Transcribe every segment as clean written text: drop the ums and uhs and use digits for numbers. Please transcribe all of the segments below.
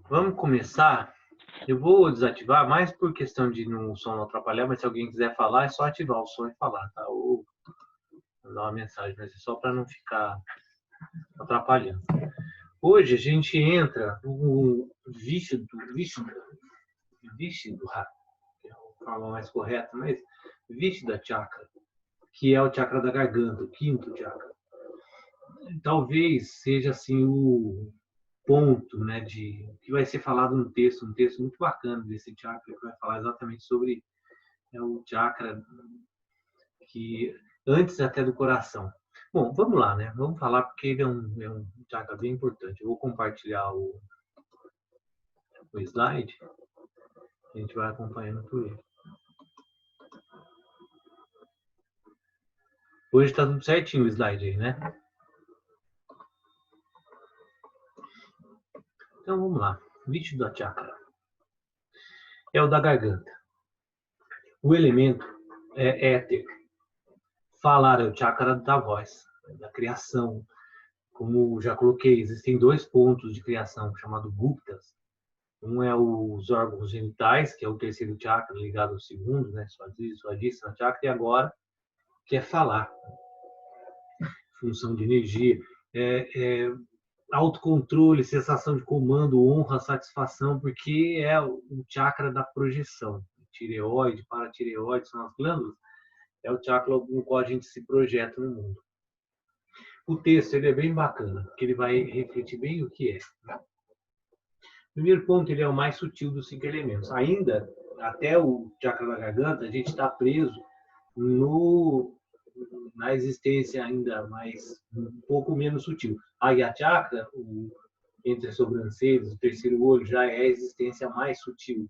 Vamos começar. Eu vou desativar, mais por questão de o som não atrapalhar, mas se alguém quiser falar, é só ativar o som e falar, tá? Ou mandar uma mensagem, mas é só para não ficar atrapalhando. Hoje a gente entra no Vishuddha, que é a forma mais correta, mas Vishuddha Chakra, que é o chakra da garganta, o quinto chakra. Talvez seja assim o ponto, né, de que vai ser falado no texto, um texto muito bacana desse chakra que vai falar exatamente sobre o chakra que antes até do coração. Bom, vamos lá, né? Vamos falar porque ele é um chakra bem importante. Eu vou compartilhar o slide, a gente vai acompanhando por ele. Hoje está tudo certinho o slide aí, né? Então vamos lá. Vishuddha Chakra é o da garganta. O elemento é éter. Falar é o chakra da voz, da criação. Como já coloquei, existem dois pontos de criação chamados guptas. Um é os órgãos genitais, que é o terceiro chakra ligado ao segundo, né? Swadhisthana chakra, e agora que é falar, função de energia, autocontrole, sensação de comando, honra, satisfação, porque é o chakra da projeção. Tireoide, paratireoide são as glândulas, é o chakra no qual a gente se projeta no mundo. O texto ele é bem bacana, porque ele vai refletir bem o que é. O primeiro ponto, ele é o mais sutil dos 5 elementos. Ainda, até o chakra da garganta, a gente está preso na existência ainda mais, um pouco menos sutil. Agya Chakra, entre as sobrancelhas, o terceiro olho, já é a existência mais sutil.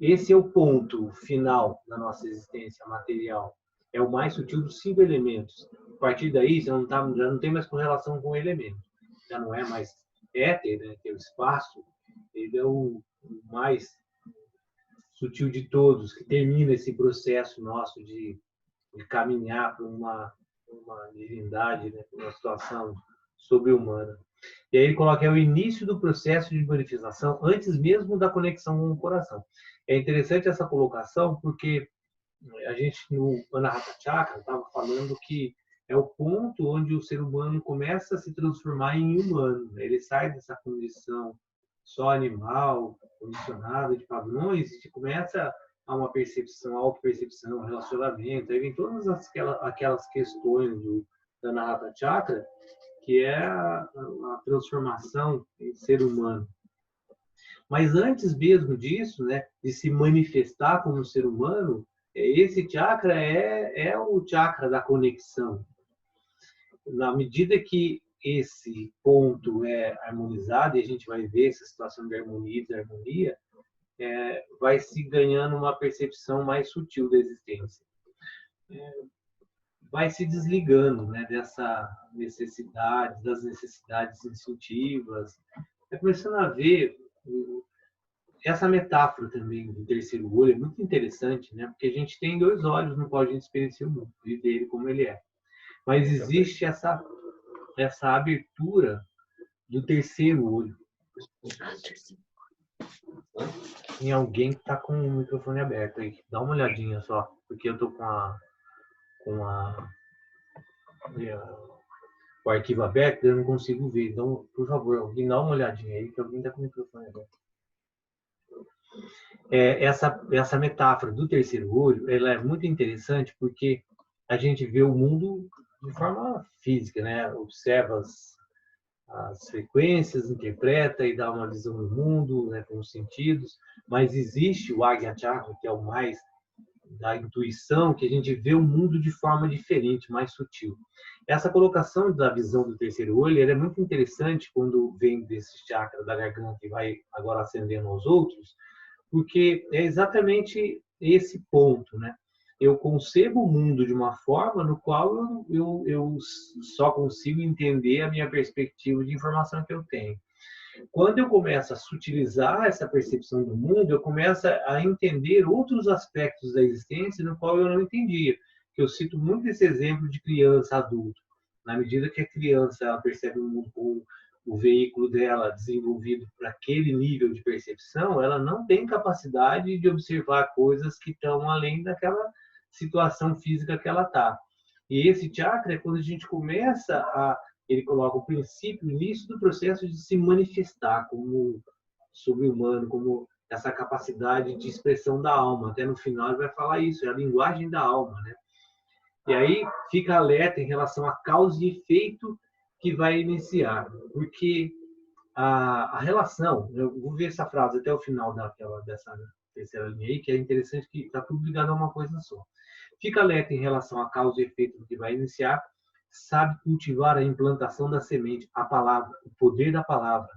Esse é o ponto final da nossa existência material. É o mais sutil dos 5 elementos. A partir daí, já não tem mais correlação com o elemento. Já não é mais éter, né, que é o espaço. Ele é o mais sutil de todos, que termina esse processo nosso de caminhar para uma divindade, né, uma situação sobre-humana. E aí ele coloca o início do processo de manifestação antes mesmo da conexão com o coração. É interessante essa colocação porque a gente no Anahata Chakra estava falando que é o ponto onde o ser humano começa a se transformar em humano. Ele sai dessa condição só animal, condicionado de padrões, e começa a uma percepção, auto-percepção, relacionamento, aí vem todas aquelas questões da Anahata Chakra, que é a transformação em ser humano. Mas antes mesmo disso, né, de se manifestar como ser humano, esse chakra é o chakra da conexão. Na medida que esse ponto é harmonizado, e a gente vai ver essa situação de harmonia e desarmonia, vai se ganhando uma percepção mais sutil da existência. Vai se desligando, né, das necessidades instintivas. Começando a ver essa metáfora também do terceiro olho é muito interessante, né? Porque a gente tem 2 olhos no qual a gente experiencia o mundo, vive ele como ele é. Mas existe essa abertura do terceiro olho. Tem alguém que está com o microfone aberto aí. Dá uma olhadinha só, porque eu tô com o arquivo aberto e eu não consigo ver. Então, por favor, alguém dá uma olhadinha aí, que alguém está com o microfone aberto. Essa metáfora do terceiro olho, ela é muito interessante porque a gente vê o mundo de forma física, né? Observa as frequências, interpreta e dá uma visão do mundo, né, com os sentidos, mas existe o Agya Chakra, que é o mais da intuição, que a gente vê o mundo de forma diferente, mais sutil. Essa colocação da visão do terceiro olho é muito interessante quando vem desse chakra da garganta e vai agora acendendo aos outros, porque é exatamente esse ponto, né? Eu concebo o mundo de uma forma no qual eu só consigo entender a minha perspectiva de informação que eu tenho. Quando eu começo a sutilizar essa percepção do mundo, eu começo a entender outros aspectos da existência no qual eu não entendia. Eu cito muito esse exemplo de criança, adulto. Na medida que a criança ela percebe o mundo com o veículo dela desenvolvido para aquele nível de percepção, ela não tem capacidade de observar coisas que estão além daquela situação física que ela está. E esse chakra é quando a gente começa a... Ele coloca o princípio, o início do processo de se manifestar como sobre-humano, como essa capacidade de expressão da alma. Até no final ele vai falar isso, é a linguagem da alma, né? E aí fica alerta em relação a causa e efeito que vai iniciar, porque a relação, eu vou ver essa frase até o final dessa terceira linha aí, que é interessante, que está tudo ligado a uma coisa só. Fica alerta em relação a causa e efeito do que vai iniciar, sabe cultivar a implantação da semente, a palavra, o poder da palavra,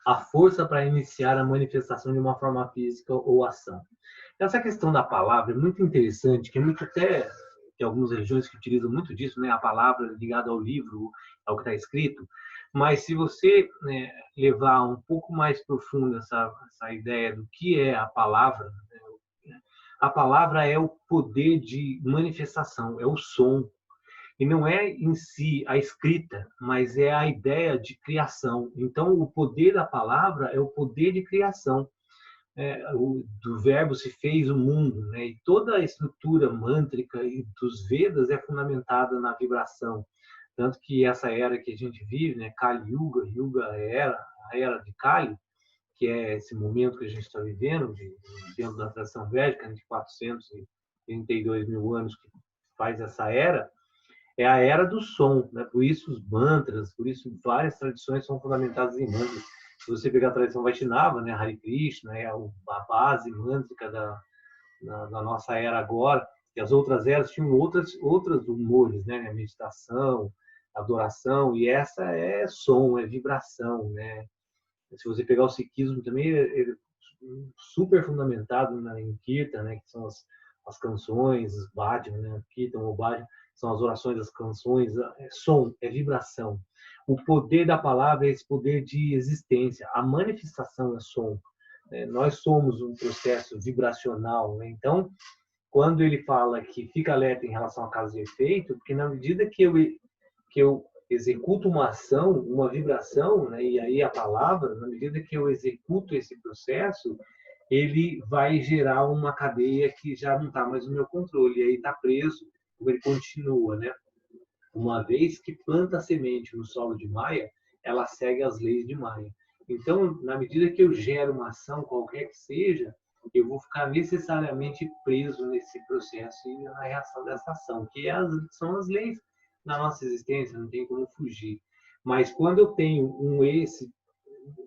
a força para iniciar a manifestação de uma forma física ou ação. Essa questão da palavra é muito interessante, que é muito até tem algumas regiões que utilizam muito disso, né? A palavra ligada ao livro, ao que está escrito. Mas se você levar um pouco mais profundo essa ideia do que é a palavra, né? A palavra é o poder de manifestação, é o som. E não é em si a escrita, mas é a ideia de criação. Então, o poder da palavra é o poder de criação. Do verbo se fez o mundo, né? E toda a estrutura mântrica e dos Vedas é fundamentada na vibração. Tanto que essa era que a gente vive, né? Kali Yuga, Yuga é a era de Kali, que é esse momento que a gente está vivendo, dentro da tradição védica, de 432 mil anos que faz essa era, é a era do som, né? Por isso os mantras, por isso várias tradições são fundamentadas em mantras. Se você pegar a tradição Vaishnava, né, Hare Krishna, é a base mântrica da nossa era agora, e as outras eras tinham outras humores, né, a meditação, adoração, e essa é som, é vibração, né? Se você pegar o sikhismo também, é super fundamentado em Kirtan, né, que são as canções, os bhajans, né, Kirtan ou bhajan, são as orações das canções, é som, é vibração. O poder da palavra é esse poder de existência. A manifestação é som. Nós somos um processo vibracional. Né? Então, quando ele fala que fica alerta em relação a causa e efeito, porque na medida que eu executo uma ação, uma vibração, né? E aí a palavra, na medida que eu executo esse processo, ele vai gerar uma cadeia que já não está mais no meu controle. E aí está preso, ele continua, né? Uma vez que planta a semente no solo de Maia, ela segue as leis de Maia. Então, na medida que eu gero uma ação, qualquer que seja, eu vou ficar necessariamente preso nesse processo e na reação dessa ação, que são as leis da nossa existência, não tem como fugir. Mas quando eu tenho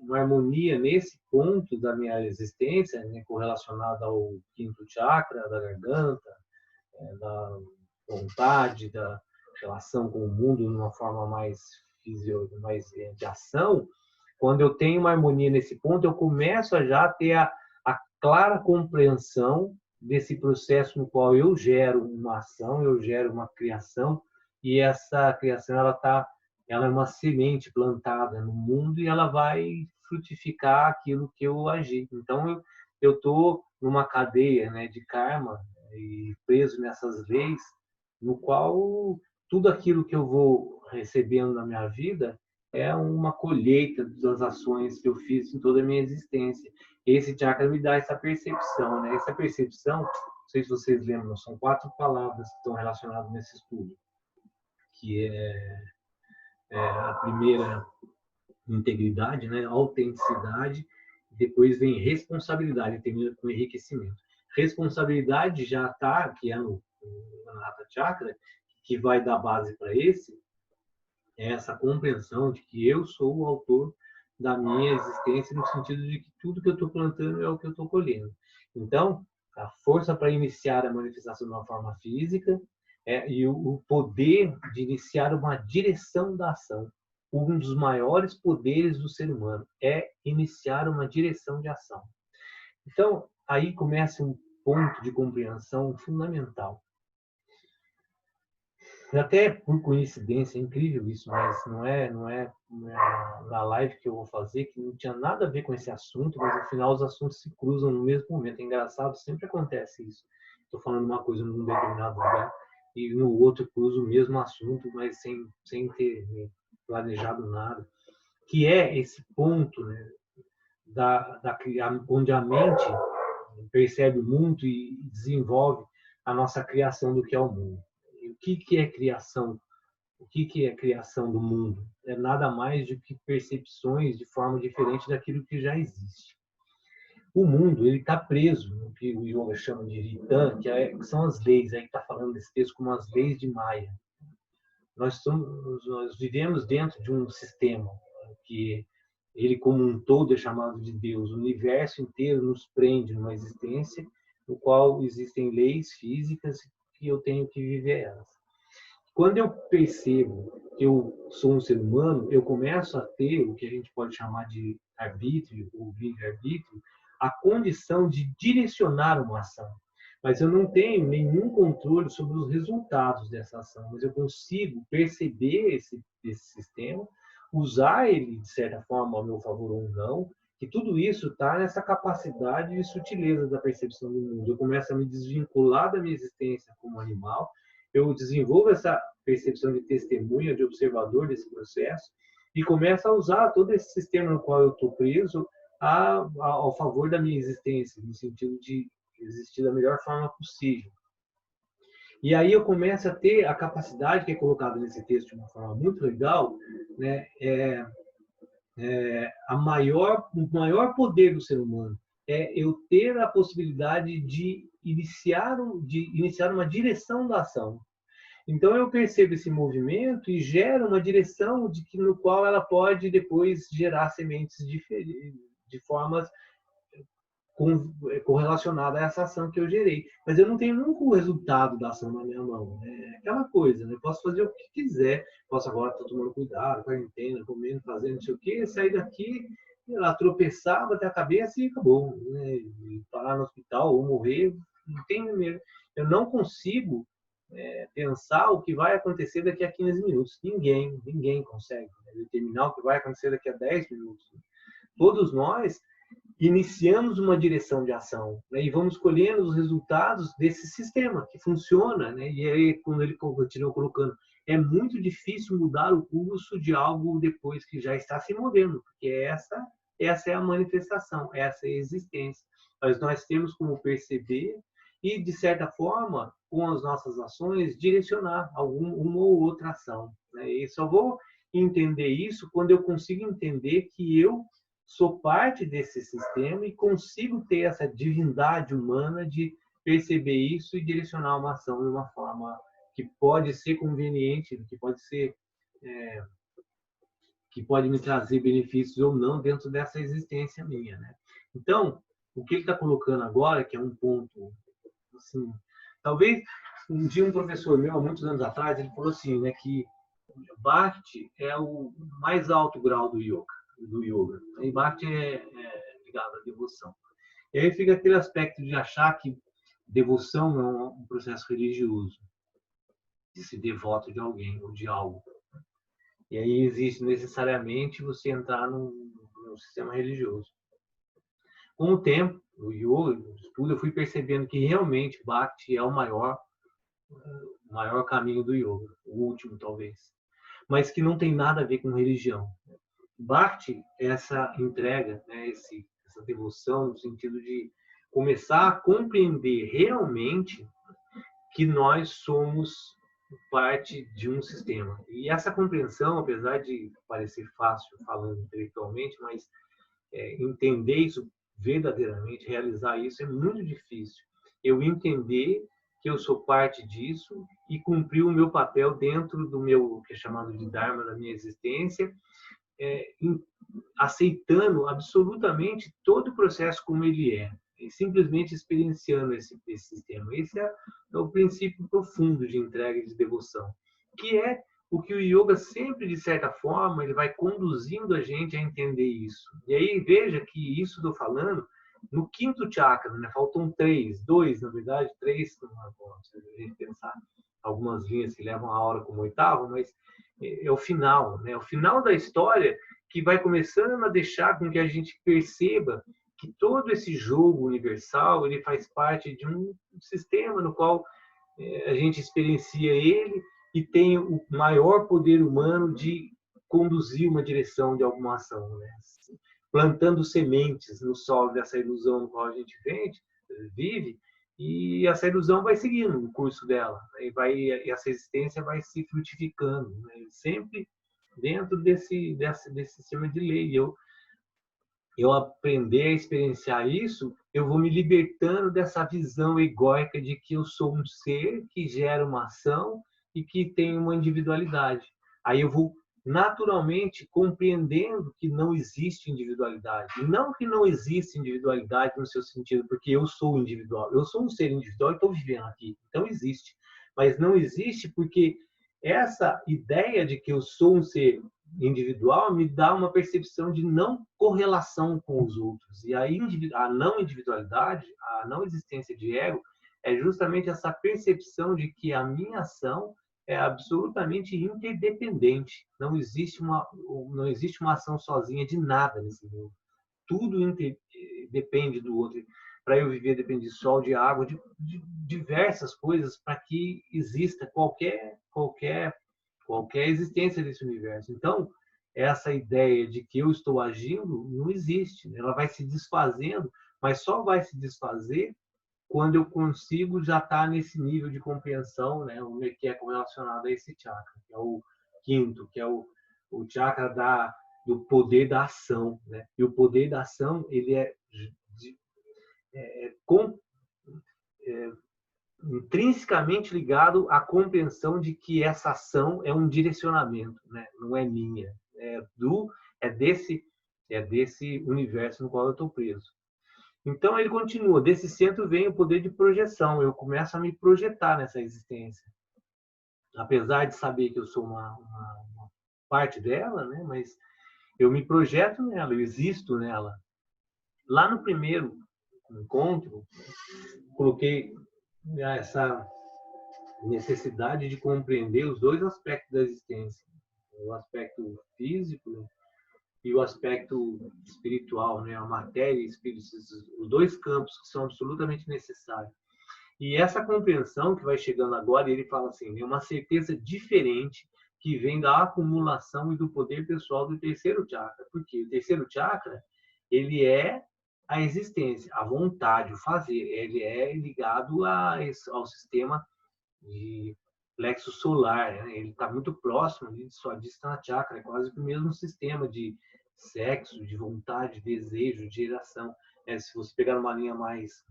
uma harmonia nesse ponto da minha existência, né, correlacionada ao quinto chakra, da garganta, da vontade, da relação com o mundo de uma forma mais de ação, quando eu tenho uma harmonia nesse ponto, eu começo a já ter a clara compreensão desse processo no qual eu gero uma ação, eu gero uma criação, e essa criação ela é uma semente plantada no mundo e ela vai frutificar aquilo que eu agi. Então eu estou numa cadeia, né, de karma e preso nessas leis, no qual tudo aquilo que eu vou recebendo na minha vida é uma colheita das ações que eu fiz em toda a minha existência. Esse chakra me dá essa percepção, né? Essa percepção, não sei se vocês lembram, são 4 palavras que estão relacionadas nesse estudo, que a primeira, integridade, né? Autenticidade, depois vem responsabilidade, termina com enriquecimento. Responsabilidade já está, que é no Anahata Chakra, que vai dar base para essa compreensão de que eu sou o autor da minha existência, no sentido de que tudo que eu estou plantando é o que eu estou colhendo. Então, a força para iniciar a manifestação de uma forma física e o poder de iniciar uma direção da ação. Um dos maiores poderes do ser humano é iniciar uma direção de ação. Então, aí começa um ponto de compreensão fundamental. Até por coincidência, é incrível isso, mas não é na live que eu vou fazer, que não tinha nada a ver com esse assunto, mas no final os assuntos se cruzam no mesmo momento. É engraçado, sempre acontece isso. Estou falando uma coisa num determinado lugar e no outro cruzo o mesmo assunto, mas sem ter planejado nada. que é esse ponto, né, onde a mente percebe o mundo e desenvolve a nossa criação do que é o mundo. E o que é criação? O que é criação do mundo? É nada mais do que percepções de forma diferente daquilo que já existe. O mundo ele está preso no que o yoga chama de Ritan, que são as leis. Aí está falando desse texto como as leis de Maya. Nós vivemos dentro de um sistema que ele como um todo é chamado de Deus. O universo inteiro nos prende numa existência no qual existem leis físicas que eu tenho que viver elas. Quando eu percebo que eu sou um ser humano, eu começo a ter o que a gente pode chamar de arbítrio, ou livre-arbítrio, a condição de direcionar uma ação. Mas eu não tenho nenhum controle sobre os resultados dessa ação, mas eu consigo perceber esse sistema, usar ele, de certa forma, ao meu favor ou não, que tudo isso está nessa capacidade de sutileza da percepção do mundo. Eu começo a me desvincular da minha existência como animal, eu desenvolvo essa percepção de testemunha, de observador desse processo, e começo a usar todo esse sistema no qual eu estou preso ao favor da minha existência, no sentido de existir da melhor forma possível. E aí eu começo a ter a capacidade, que é colocada nesse texto de uma forma muito legal, né, o maior poder do ser humano é eu ter a possibilidade de iniciar uma direção da ação. Então eu percebo esse movimento e gero uma direção no qual ela pode depois gerar sementes de formas correlacionadas a essa ação que eu gerei. Mas eu não tenho nunca o resultado da ação na minha mão. É aquela coisa, né? Eu posso fazer o que quiser, posso agora estar tomando cuidado, quarentena, comendo, fazendo não sei o quê, sair daqui, lá, tropeçar, bater a cabeça e acabou. Né? E parar no hospital ou morrer, não tem mesmo. Eu não consigo pensar o que vai acontecer daqui a 15 minutos. Ninguém consegue, né, determinar o que vai acontecer daqui a 10 minutos. Todos nós iniciamos uma direção de ação, né, e vamos colhendo os resultados desse sistema que funciona, né, e aí quando ele continua colocando, é muito difícil mudar o curso de algo depois que já está se movendo, porque essa é a manifestação, essa é a existência. Mas nós temos como perceber e, de certa forma, com as nossas ações, direcionar uma ou outra ação. Né? E só vou entender isso quando eu consigo entender que eu sou parte desse sistema e consigo ter essa divindade humana de perceber isso e direcionar uma ação de uma forma que pode ser conveniente, que pode me trazer benefícios ou não dentro dessa existência minha. Né? Então, o que ele está colocando agora, que é um ponto assim, talvez um dia um professor meu, há muitos anos atrás, ele falou assim, né, que Bhakti é o mais alto grau do yoga. E Bhakti é ligado à devoção. E aí fica aquele aspecto de achar que devoção é um processo religioso, de ser devoto de alguém ou de algo. E aí existe necessariamente você entrar num sistema religioso. Com o tempo, o yoga, o estudo, eu fui percebendo que realmente Bhakti é o maior caminho do yoga, o último talvez, mas que não tem nada a ver com religião. Bhakti é essa entrega, né, essa devoção no sentido de começar a compreender realmente que nós somos parte de um sistema. E essa compreensão, apesar de parecer fácil falando intelectualmente, mas entender isso verdadeiramente, realizar isso é muito difícil. Eu entender que eu sou parte disso e cumprir o meu papel dentro do meu, que é chamado de Dharma, da minha existência, aceitando absolutamente todo o processo como ele é, e simplesmente experienciando esse sistema. Esse é o princípio profundo de entrega e de devoção, que é o que o yoga sempre, de certa forma, ele vai conduzindo a gente a entender isso. E aí, veja que isso estou falando no quinto chakra, né? Faltam dois, na verdade, três, se a gente pensar algumas linhas que levam a hora como oitavo, mas é o final, né? O final da história que vai começando a deixar com que a gente perceba que todo esse jogo universal, ele faz parte de um sistema no qual a gente experiencia ele e tem o maior poder humano de conduzir uma direção de alguma ação, né? Plantando sementes no solo dessa ilusão no qual a gente vive, e essa ilusão vai seguindo o curso dela, né? E essa existência vai se frutificando, né? Sempre dentro desse sistema de lei. Eu aprender a experienciar isso, eu vou me libertando dessa visão egóica de que eu sou um ser que gera uma ação e que tem uma individualidade. Aí eu vou naturalmente compreendendo que não existe individualidade. Não que não existe individualidade no seu sentido, porque eu sou individual. Eu sou um ser individual e estou vivendo aqui. Então existe. Mas não existe porque essa ideia de que eu sou um ser individual me dá uma percepção de não correlação com os outros. E a não individualidade, a não existência de ego, é justamente essa percepção de que a minha ação é absolutamente interdependente. Não existe uma ação sozinha de nada nesse mundo. Tudo depende do outro. Para eu viver depende de sol, de água, de diversas coisas para que exista qualquer existência desse universo. Então, essa ideia de que eu estou agindo não existe. Ela vai se desfazendo, mas só vai se desfazer quando eu consigo já estar nesse nível de compreensão, né, que é relacionado a esse chakra, que é o quinto, que é o chakra do poder da ação, né? E o poder da ação, ele é intrinsecamente ligado à compreensão de que essa ação é um direcionamento, né? Não é minha, é desse universo no qual eu estou preso. Então ele continua, desse centro vem o poder de projeção, eu começo a me projetar nessa existência. Apesar de saber que eu sou uma parte dela, né? Mas eu me projeto nela, eu existo nela. Lá no primeiro encontro, coloquei essa necessidade de compreender os dois aspectos da existência, o aspecto físico e o aspecto espiritual, né? A matéria e espírito, os dois campos que são absolutamente necessários. E essa compreensão que vai chegando agora, ele fala assim, é uma certeza diferente que vem da acumulação e do poder pessoal do terceiro chakra. Porque o terceiro chakra, ele é a existência, a vontade, o fazer. Ele é ligado ao sistema de plexo solar, né? Ele está muito próximo de Swadhisthana chakra, é quase o mesmo sistema de sexo, de vontade, de desejo, de geração. Se você pegar uma linha mais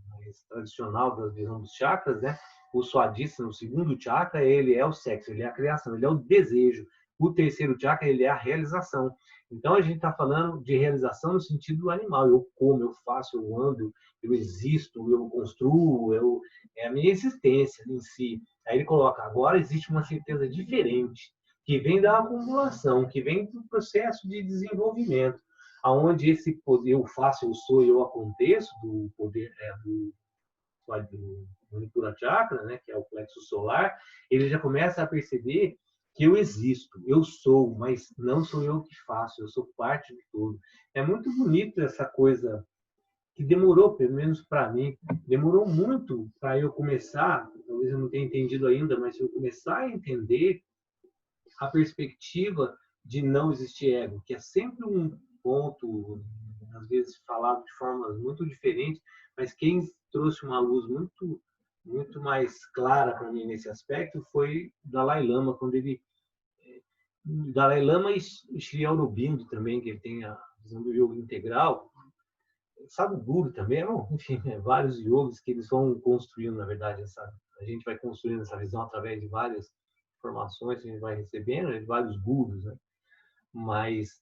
tradicional da visão dos chakras, né? O Swadhisthana, o segundo chakra, ele é o sexo, ele é a criação, ele é o desejo. O terceiro chakra, ele é a realização. Então, a gente está falando de realização no sentido animal. Eu como, eu faço, eu ando, eu existo, eu construo, é a minha existência em si. Aí ele coloca, agora existe uma certeza diferente, que vem da acumulação, que vem do processo de desenvolvimento, aonde esse poder, eu faço, eu sou, eu aconteço, do poder do Manipura Chakra, né, que é o plexo solar, ele já começa a perceber que eu existo, eu sou, mas não sou eu que faço, eu sou parte de tudo. É muito bonito essa coisa que demorou, pelo menos para mim, demorou muito para eu começar, talvez eu não tenha entendido ainda, mas eu começar a entender a perspectiva de não existir ego, que é sempre um ponto, às vezes falado de formas muito diferentes, mas quem trouxe uma luz muito mais clara para mim nesse aspecto foi Dalai Lama, quando ele Dalai Lama e Sri Aurobindo também, que ele tem a visão do yoga integral, Sadhguru também, enfim, vários yogis que eles vão construindo, na verdade, a gente vai construindo essa visão através de várias informações que a gente vai recebendo, de vários gurus, né? Mas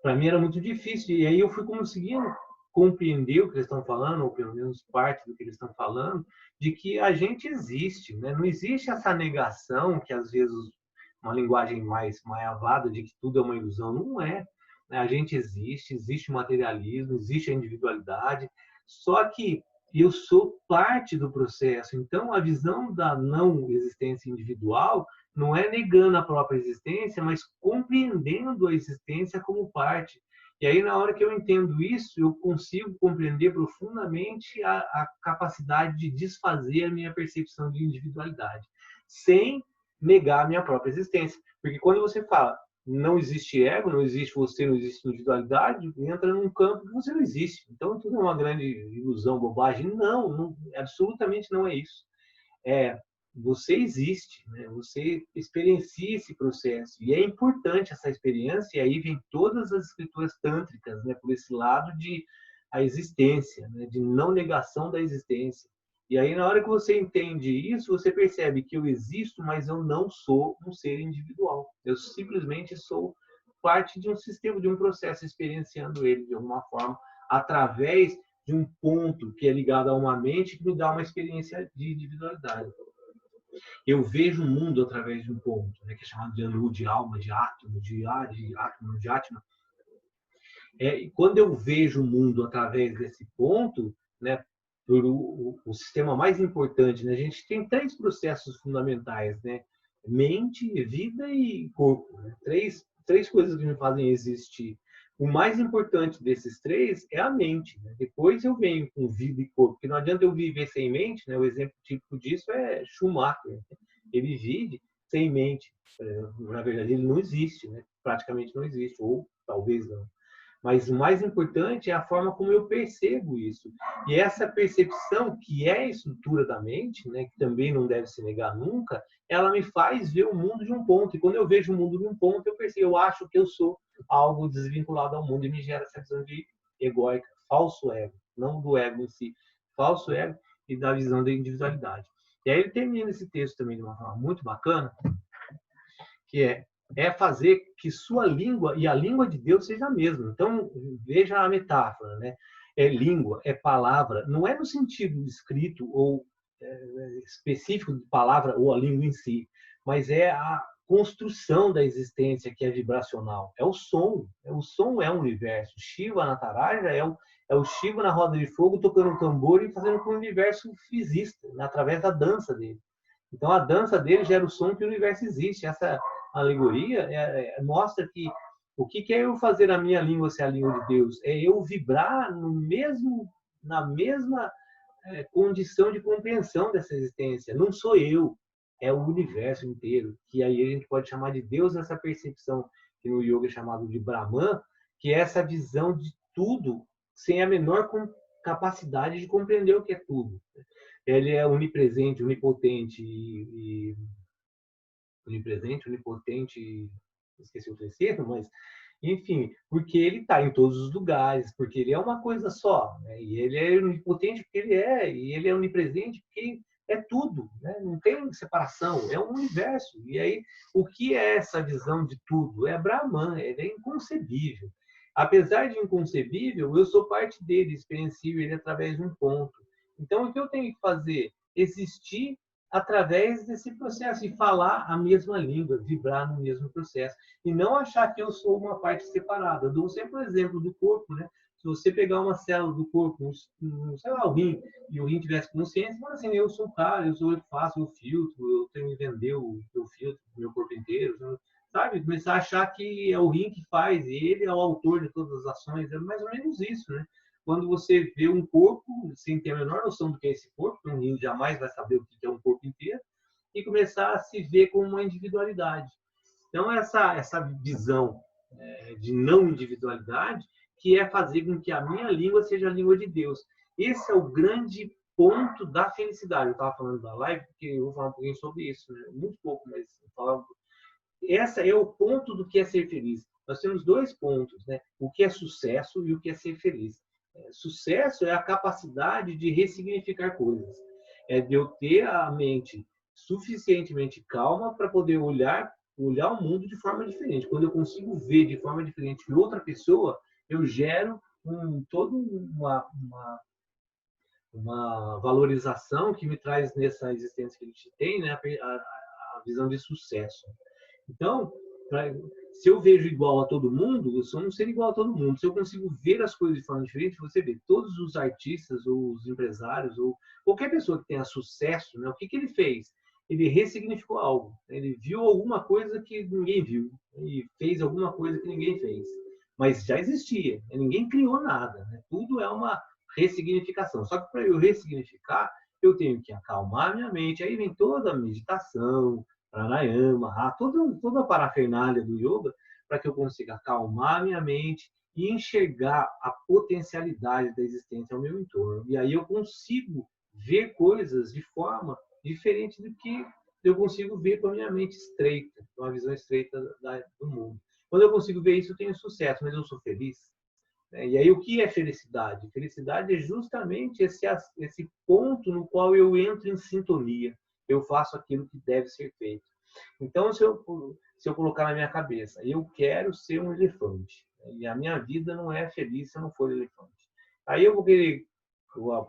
para mim era muito difícil, e aí eu fui conseguindo compreender o que eles estão falando, ou pelo menos parte do que eles estão falando, de que a gente existe, né? Não existe essa negação que às vezes uma linguagem mais maiavada de que tudo é uma ilusão, não é. A gente existe o materialismo, existe a individualidade, só que eu sou parte do processo. Então, a visão da não existência individual não é negando a própria existência, mas compreendendo a existência como parte. E aí, na hora que eu entendo isso, eu consigo compreender profundamente a capacidade de desfazer a minha percepção de individualidade, sem negar a minha própria existência. Porque quando você fala, não existe ego, não existe você, não existe individualidade, entra num campo que você não existe. Então, tudo é uma grande ilusão, bobagem. Não, absolutamente não é isso. Você existe, né? Você experiencia esse processo. E é importante essa experiência, e aí vem todas as escrituras tântricas, né? Por esse lado de a existência, né? De não negação da existência. E aí, na hora que você entende isso, você percebe que eu existo, mas eu não sou um ser individual. Eu simplesmente sou parte de um sistema, de um processo, experienciando ele de alguma forma, através de um ponto que é ligado a uma mente que me dá uma experiência de individualidade. Eu vejo o mundo através de um ponto, né, que é chamado de anu, de alma, de átomo, de átomo, de átma. E quando eu vejo o mundo através desse ponto, né, por o sistema mais importante, né, a gente tem 3 processos fundamentais, né? Mente, vida e corpo. Né? Três coisas que me fazem existir. O mais importante desses 3 é a mente. Né? Depois eu venho com vida e corpo, porque não adianta eu viver sem mente. Né? O exemplo típico disso é Schumacher. Ele vive sem mente. Na verdade, ele não existe, né? Praticamente não existe, ou talvez não. Mas o mais importante é a forma como eu percebo isso. E essa percepção, que é a estrutura da mente, né, que também não deve se negar nunca, ela me faz ver o mundo de um ponto. E quando eu vejo o mundo de um ponto, eu percebo, eu acho que eu sou algo desvinculado ao mundo e me gera essa visão de egóica, falso ego, não do ego em si, falso ego e da visão da individualidade. E aí ele termina esse texto também de uma forma muito bacana, que é fazer que sua língua e a língua de Deus seja a mesma. Então, veja a metáfora, né? É língua, é palavra, não é no sentido escrito ou específico de palavra ou a língua em si, mas é a construção da existência que é vibracional. É o som. O som é o universo. Shiva Nataraja é o Shiva na roda de fogo tocando um tambor e fazendo com o universo exista, né? Através da dança dele. Então, a dança dele gera o som que o universo existe. Essa alegoria mostra que o que é eu fazer a minha língua ser a língua de Deus? É eu vibrar na mesma condição de compreensão dessa existência. Não sou eu, é o universo inteiro. Que aí a gente pode chamar de Deus essa percepção, que no yoga é chamado de Brahman, que é essa visão de tudo sem a menor capacidade de compreender o que é tudo. Ele é onipresente, onipotente onipresente, onipotente, esqueci o terceiro, mas enfim, porque ele está em todos os lugares, porque ele é uma coisa só, né? E ele é onipotente porque ele é, e ele é onipresente porque é tudo, né? Não tem separação, é um universo. E aí, o que é essa visão de tudo? É Brahman, ele é inconcebível. Apesar de inconcebível, eu sou parte dele, experiencio ele através de um ponto. Então, o que eu tenho que fazer? Existir através desse processo e falar a mesma língua, vibrar no mesmo processo e não achar que eu sou uma parte separada. Eu dou sempre o exemplo do corpo, né? Se você pegar uma célula do corpo, sei lá, o rim, e o rim tivesse consciência, mas assim, eu sou o cara, eu sou eu que faço o filtro, eu tenho que vender o filtro do meu corpo inteiro, sabe? Começar a achar que é o rim que faz, e ele é o autor de todas as ações, é mais ou menos isso, né? Quando você vê um corpo, sem ter a menor noção do que é esse corpo, um rim jamais vai saber o que é um corpo inteiro, e começar a se ver como uma individualidade. Então, essa visão de não individualidade, que é fazer com que a minha língua seja a língua de Deus. Esse é o grande ponto da felicidade. Eu estava falando da live, porque eu vou falar um pouquinho sobre isso, né? Muito pouco, mas eu falava. Esse é o ponto do que é ser feliz. Nós temos 2 pontos, né? O que é sucesso e o que é ser feliz. Sucesso é a capacidade de ressignificar coisas. É de eu ter a mente suficientemente calma para poder olhar o mundo de forma diferente. Quando eu consigo ver de forma diferente que outra pessoa, eu gero toda uma valorização que me traz nessa existência que a gente tem, né, a visão de sucesso. Então, se eu vejo igual a todo mundo, eu sou um ser igual a todo mundo. Se eu consigo ver as coisas de forma diferente, você vê todos os artistas ou os empresários ou qualquer pessoa que tenha sucesso, né, o que ele fez? Ele ressignificou algo. Ele viu alguma coisa que ninguém viu e fez alguma coisa que ninguém fez. Mas já existia. Ninguém criou nada. Né? Tudo é uma ressignificação. Só que para eu ressignificar, eu tenho que acalmar minha mente. Aí vem toda a meditação, pranayama, toda a parafernália do yoga, para que eu consiga acalmar a minha mente e enxergar a potencialidade da existência ao meu entorno. E aí eu consigo ver coisas de forma diferente do que eu consigo ver com a minha mente estreita, com a visão estreita do mundo. Quando eu consigo ver isso, eu tenho sucesso, mas eu sou feliz. E aí, o que é felicidade? Felicidade é justamente esse ponto no qual eu entro em sintonia. Eu faço aquilo que deve ser feito. Então, se eu colocar na minha cabeça, eu quero ser um elefante, e a minha vida não é feliz se eu não for elefante. Aí eu vou querer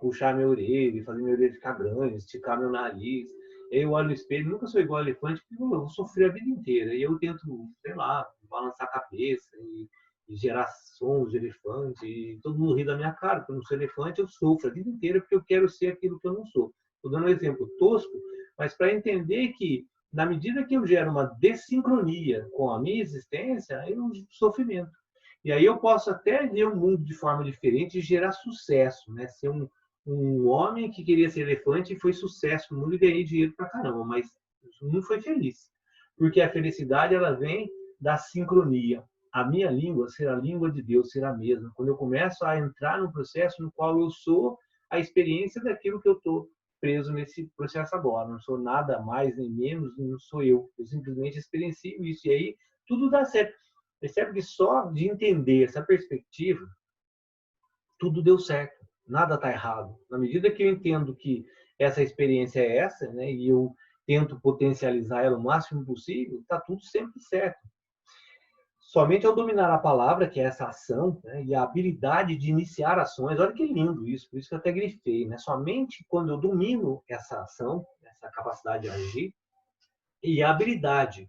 puxar minha orelha, fazer minha orelha ficar grande, esticar meu nariz. Eu olho no espelho, nunca sou igual ao elefante, porque eu vou sofrer a vida inteira. E eu tento, sei lá, balançar a cabeça e gerar sons de elefante. E todo mundo ri da minha cara, porque eu não sou elefante, eu sofro a vida inteira porque eu quero ser aquilo que eu não sou. Estou dando um exemplo tosco, mas para entender que, na medida que eu gero uma dessincronia com a minha existência, é um sofrimento. E aí eu posso até ver o mundo de forma diferente e gerar sucesso, né? Ser um homem que queria ser elefante e foi sucesso no mundo e ganhei dinheiro pra caramba, mas não foi feliz. Porque a felicidade, ela vem da sincronia. A minha língua ser a língua de Deus, ser a mesma. Quando eu começo a entrar no processo no qual eu sou a experiência daquilo que eu estou preso nesse processo agora. Não sou nada mais nem menos, não sou eu. Eu simplesmente experiencio isso. E aí tudo dá certo. Percebe que só de entender essa perspectiva, tudo deu certo. Nada está errado. Na medida que eu entendo que essa experiência é essa, né, e eu tento potencializar ela o máximo possível, está tudo sempre certo. Somente ao dominar a palavra, que é essa ação, né, e a habilidade de iniciar ações, olha que lindo isso, por isso que eu até grifei, né? Somente quando eu domino essa ação, essa capacidade de agir, e a habilidade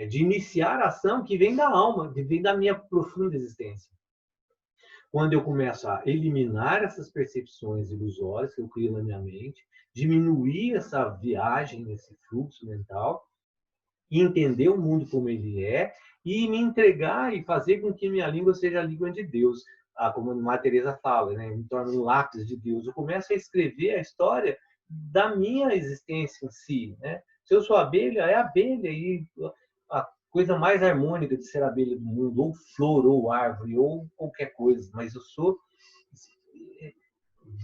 de iniciar a ação que vem da alma, que vem da minha profunda existência. Quando eu começo a eliminar essas percepções ilusórias que eu crio na minha mente, diminuir essa viagem, esse fluxo mental, e entender o mundo como ele é, e me entregar e fazer com que minha língua seja a língua de Deus. Como a Maria Teresa fala, né? Me torno um lápis de Deus. Eu começo a escrever a história da minha existência em si, né? Se eu sou abelha, é abelha, e a coisa mais harmônica de ser abelha do mundo, ou flor, ou árvore, ou qualquer coisa, mas eu sou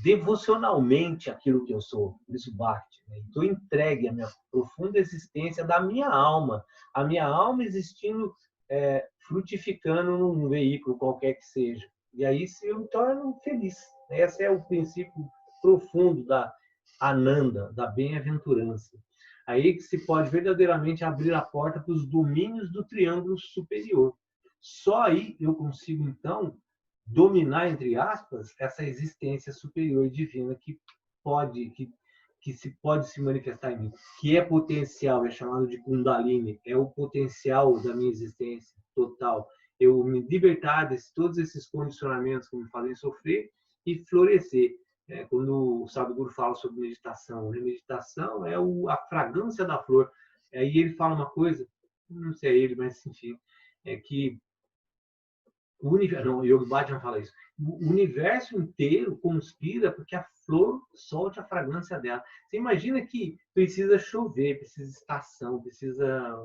devocionalmente aquilo que eu sou, por isso Bhakti. Né? Estou entregue à minha profunda existência da minha alma, a minha alma existindo, frutificando num veículo qualquer que seja. E aí eu me torno feliz. Esse é o princípio profundo da Ananda, da bem-aventurança. Aí que se pode verdadeiramente abrir a porta para os domínios do triângulo superior. Só aí eu consigo, então, dominar, entre aspas, essa existência superior divina que pode se manifestar em mim, que é potencial, é chamado de Kundalini, é o potencial da minha existência total. Eu me libertar de todos esses condicionamentos que me fazem sofrer e florescer. Quando o Sadhguru fala sobre meditação, né? Meditação é a fragrância da flor. Aí ele fala uma coisa, não sei ele, mas enfim, é que o universo, não, Yogi Bhajan fala isso. O universo inteiro conspira porque a flor solte a fragrância dela. Você imagina que precisa chover, precisa estação, precisa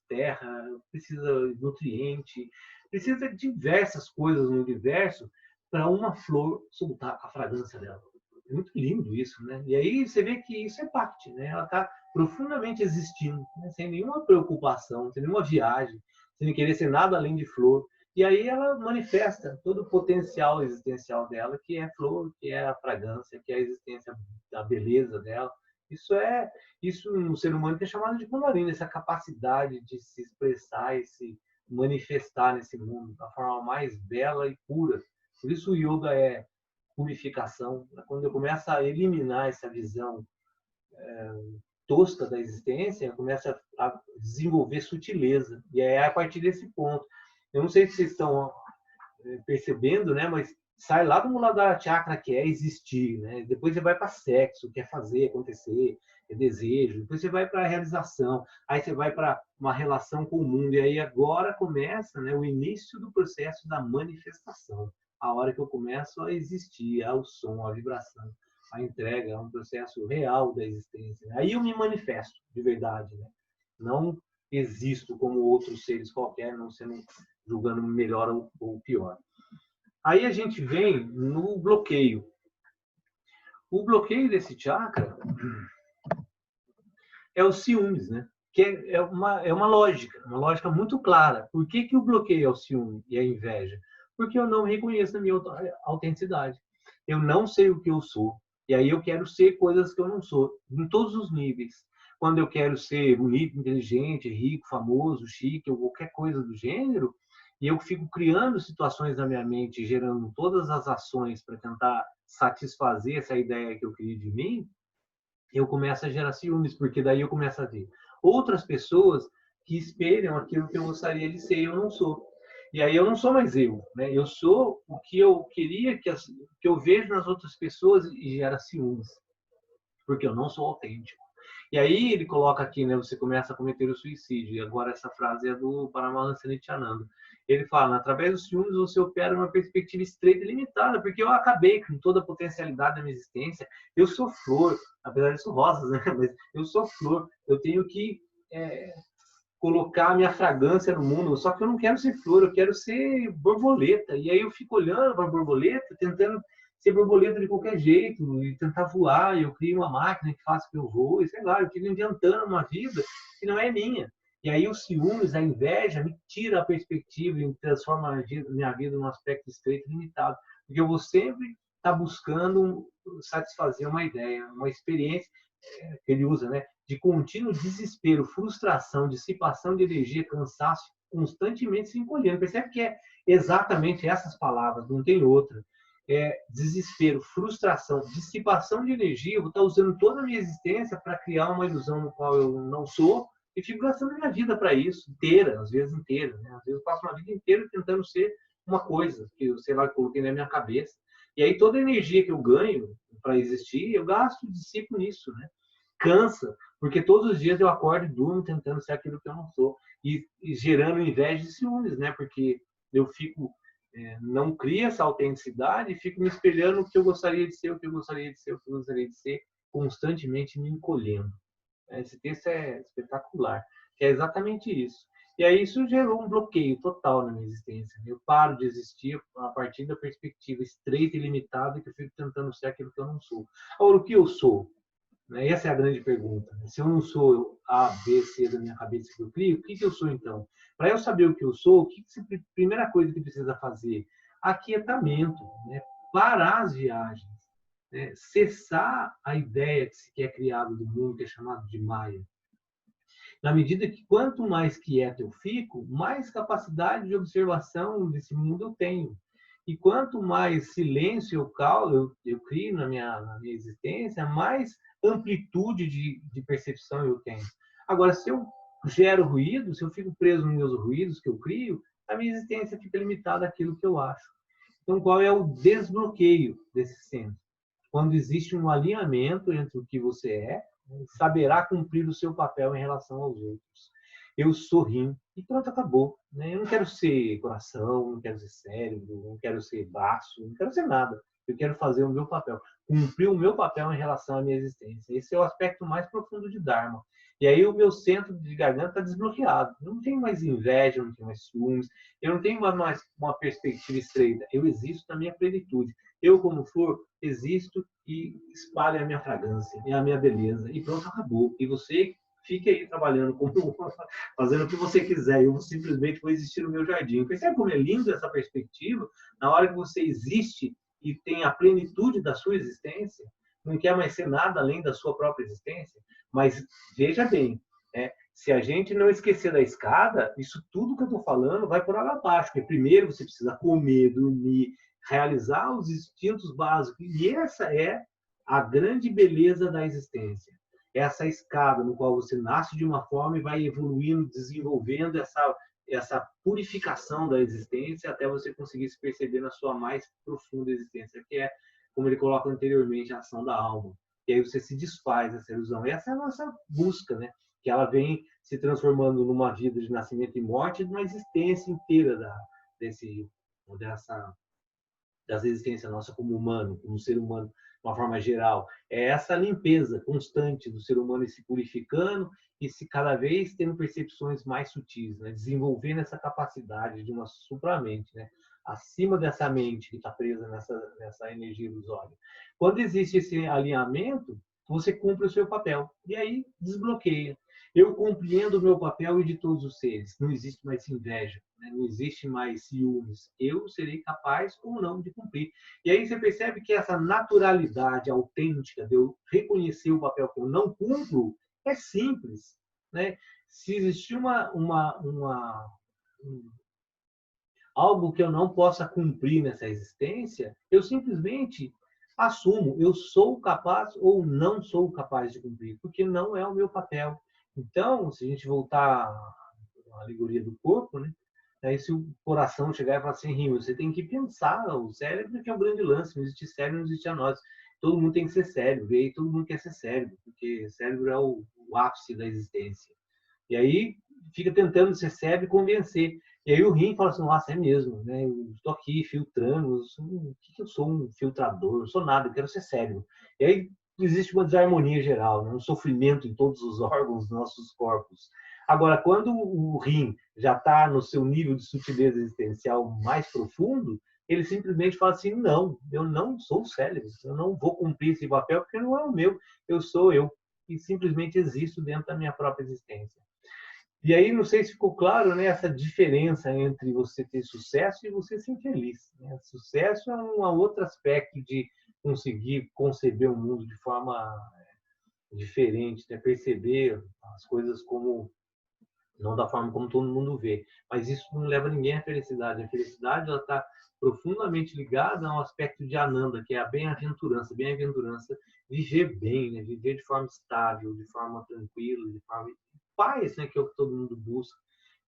terra, precisa nutriente, precisa de diversas coisas no universo para uma flor soltar a fragrância dela. É muito lindo isso, né? E aí você vê que isso é Bhakti, né? Ela está profundamente existindo, né? Sem nenhuma preocupação, sem nenhuma viagem, sem querer ser nada além de flor. E aí ela manifesta todo o potencial existencial dela, que é flor, que é a fragrância, que é a existência, a beleza dela. Isso no ser humano que é chamado de Kundalini, essa capacidade de se expressar e se manifestar nesse mundo da forma mais bela e pura. Por isso o yoga é purificação. Quando eu começo a eliminar essa visão tosca da existência, começa a desenvolver sutileza. E é a partir desse ponto. Eu não sei se vocês estão percebendo, né? Mas sai lá do Muladhara Chakra, que é existir, né? Depois você vai para sexo, que é fazer acontecer, é desejo. Depois você vai para a realização. Aí você vai para uma relação com o mundo. E aí agora começa, né, o início do processo da manifestação. A hora que eu começo a existir, ao som, à vibração, a entrega, é um processo real da existência. Aí eu me manifesto, de verdade, né? Não existo como outros seres qualquer, não sendo julgando melhor ou pior. Aí a gente vem no bloqueio. O bloqueio desse chakra é o ciúmes, né? Que é uma lógica muito clara. Por que o bloqueio é o ciúme e a inveja? Porque eu não reconheço a minha autenticidade. Eu não sei o que eu sou. E aí eu quero ser coisas que eu não sou, em todos os níveis. Quando eu quero ser bonito, inteligente, rico, famoso, chique, ou qualquer coisa do gênero, e eu fico criando situações na minha mente, gerando todas as ações para tentar satisfazer essa ideia que eu criei de mim, eu começo a gerar ciúmes, porque daí eu começo a ver outras pessoas que espelham aquilo que eu gostaria de ser e eu não sou. E aí eu não sou mais eu, né? Eu sou o que eu queria que eu vejo nas outras pessoas e gera ciúmes, porque eu não sou autêntico. E aí ele coloca aqui, né? Você começa a cometer o suicídio. E agora essa frase é do Paramahansa Nityananda. Ele fala: através dos ciúmes você opera uma perspectiva estreita e limitada, porque eu acabei com toda a potencialidade da minha existência. Eu sou flor, apesar de sou rosas, né? Mas eu sou flor. Eu tenho que colocar a minha fragrância no mundo. Só que eu não quero ser flor, eu quero ser borboleta. E aí eu fico olhando para a borboleta, tentando ser borboleta de qualquer jeito e tentar voar. Eu crio uma máquina que faça que eu voe, sei lá, eu fico inventando uma vida que não é minha. E aí os ciúmes, a inveja me tira a perspectiva e transforma a minha vida num aspecto estreito e limitado. Porque eu vou sempre estar buscando satisfazer uma ideia, uma experiência que ele usa, né? De contínuo desespero, frustração, dissipação de energia, cansaço, constantemente se encolhendo. Percebe que é exatamente essas palavras, não tem outra. Desespero, frustração, dissipação de energia. Eu vou estar usando toda a minha existência para criar uma ilusão no qual eu não sou e fico gastando minha vida para isso, inteira, às vezes inteira. Né? Às vezes eu passo uma vida inteira tentando ser uma coisa que eu, sei lá, coloquei na minha cabeça. E aí toda a energia que eu ganho para existir, eu gasto, dissipo nisso, né? Cansa, porque todos os dias eu acordo e durmo tentando ser aquilo que eu não sou e gerando inveja e ciúmes, né? Porque eu fico não crio essa autenticidade e fico me espelhando o que eu gostaria de ser, o que eu gostaria de ser, o que eu gostaria de ser, constantemente me encolhendo. Esse texto é espetacular, que é exatamente isso. E aí isso gerou um bloqueio total na minha existência. Eu paro de existir a partir da perspectiva estreita e limitada que eu fico tentando ser aquilo que eu não sou. Agora, o que eu sou? Essa é a grande pergunta. Se eu não sou A, B, C da minha cabeça que eu crio, o que eu sou então? Para eu saber o que eu sou, a primeira coisa que precisa fazer? Aquietamento, né? Parar as viagens, né? Cessar a ideia que se quer criada do mundo, que é chamado de Maya. Na medida que quanto mais quieto eu fico, mais capacidade de observação desse mundo eu tenho. E quanto mais silêncio eu crio na minha existência, mais amplitude de percepção eu tenho. Agora, se eu gero ruído, se eu fico preso nos meus ruídos que eu crio, a minha existência fica limitada àquilo que eu acho. Então, qual é o desbloqueio desse centro? Quando existe um alinhamento entre o que você saberá cumprir o seu papel em relação aos outros. Eu sorrio e pronto, acabou. Eu não quero ser coração, não quero ser cérebro, não quero ser braço, não quero ser nada. Eu quero fazer o meu papel, cumprir o meu papel em relação à minha existência. Esse é o aspecto mais profundo de Dharma. E aí o meu centro de garganta está desbloqueado. Eu não tenho mais inveja, eu não tenho mais ciúmes, eu não tenho mais uma perspectiva estreita. Eu existo na minha plenitude. Eu, como flor, existo e espalho a minha fragrância e a minha beleza. E pronto, acabou. E você fique aí trabalhando, fazendo o que você quiser. Eu simplesmente vou existir no meu jardim. Percebe como é lindo essa perspectiva? Na hora que você existe e tem a plenitude da sua existência, não quer mais ser nada além da sua própria existência. Mas veja bem, se a gente não esquecer da escada, isso tudo que eu estou falando vai por água abaixo. Porque primeiro você precisa comer, dormir, realizar os instintos básicos. E essa é a grande beleza da existência. Essa escada no qual você nasce de uma forma e vai evoluindo, desenvolvendo essa purificação da existência até você conseguir se perceber na sua mais profunda existência, que é, como ele coloca anteriormente, a ação da alma. E aí você se desfaz dessa ilusão. Essa é a nossa busca, né? Que ela vem se transformando numa vida de nascimento e morte, de uma existência inteira dessa das existências nossa como humano, como ser humano, de uma forma geral. É essa limpeza constante do ser humano se purificando e se cada vez tendo percepções mais sutis, né? Desenvolvendo essa capacidade de uma supramente, né? Acima dessa mente que está presa nessa energia ilusória. Quando existe esse alinhamento, você cumpre o seu papel. E aí desbloqueia. Eu compreendo o meu papel e de todos os seres. Não existe mais inveja, né? Não existe mais ciúmes. Eu serei capaz ou não de cumprir. E aí você percebe que essa naturalidade autêntica de eu reconhecer o papel que eu não cumpro é simples, né? Se existir algo que eu não possa cumprir nessa existência, eu simplesmente assumo, eu sou capaz ou não sou capaz de cumprir, porque não é o meu papel. Então, se a gente voltar à alegoria do corpo, né? Aí se o coração chegar e falar assim, Rio, você tem que pensar, o cérebro que é o grande lance, não existe cérebro, não existe a nós. Todo mundo tem que ser cérebro, e aí todo mundo quer ser cérebro, porque cérebro é o ápice da existência. E aí fica tentando ser cérebro e convencer. E aí o rim fala assim, nossa, é mesmo, né? Eu estou aqui filtrando, o que eu sou um filtrador? Eu sou nada, eu quero ser cérebro. E aí existe uma desarmonia geral, né? Um sofrimento em todos os órgãos dos nossos corpos. Agora, quando o rim já está no seu nível de sutileza existencial mais profundo, ele simplesmente fala assim, não, eu não sou o cérebro, eu não vou cumprir esse papel porque não é o meu, eu sou eu. E simplesmente existo dentro da minha própria existência. E aí, não sei se ficou claro, né, essa diferença entre você ter sucesso e você ser infeliz. Né? Sucesso é um outro aspecto de conseguir conceber o mundo de forma diferente, né? Perceber as coisas como não da forma como todo mundo vê. Mas isso não leva ninguém à felicidade. A felicidade ela está profundamente ligada a um aspecto de Ananda, que é a bem-aventurança. Bem-aventurança, viver bem, né? Viver de forma estável, de forma tranquila, de forma paz, né? Que é o que todo mundo busca,